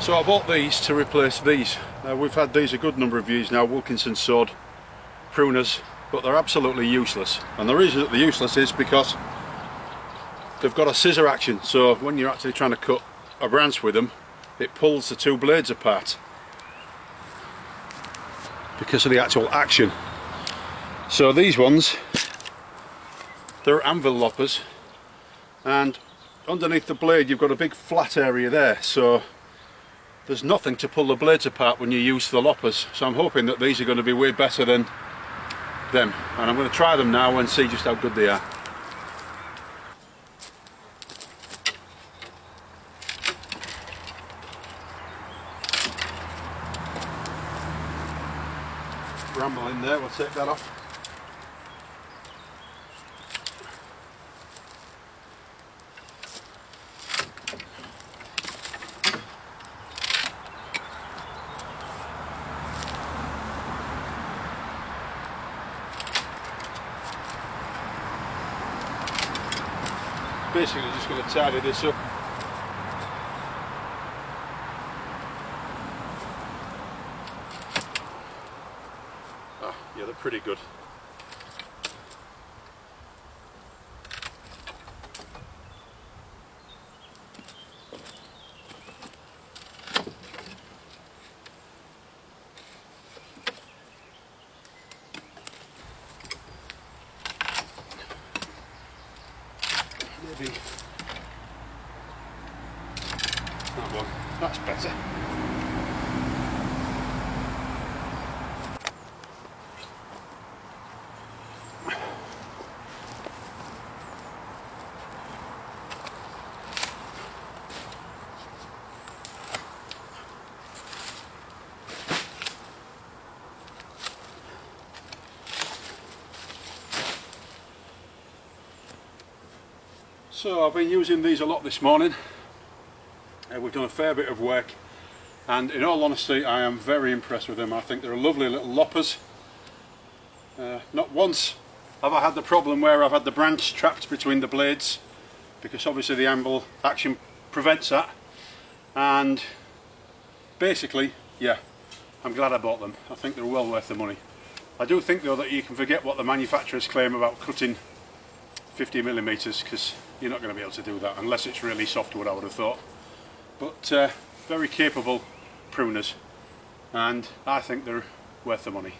So I bought these to replace these. We've had these a good number of years now, Wilkinson sword pruners, but they're absolutely useless. And the reason that they're useless is because they've got a scissor action, so when you're actually trying to cut a branch with them, it pulls the two blades apart because of the actual action. So these ones, they're Anvil Loppers, and underneath the blade you've got a big flat area there, so there's nothing to pull the blades apart when you use the loppers. So I'm hoping that these are going to be way better than them, and I'm going to try them now and see just how good they are. Bramble in there, we'll take that off. Basically just going to tidy this up. Ah, yeah, they're pretty good. Maybe that one, that's better. So I've been using these a lot this morning. We've done a fair bit of work, and in all honesty I am very impressed with them. I think they're lovely little loppers. Not once have I had the problem where I've had the branch trapped between the blades, because obviously the anvil action prevents that. And basically, yeah, I'm glad I bought them. I think they're well worth the money. I do think though that you can forget what the manufacturers claim about cutting 50mm, because you're not going to be able to do that unless it's really softwood, I would have thought. But very capable pruners, and I think they're worth the money.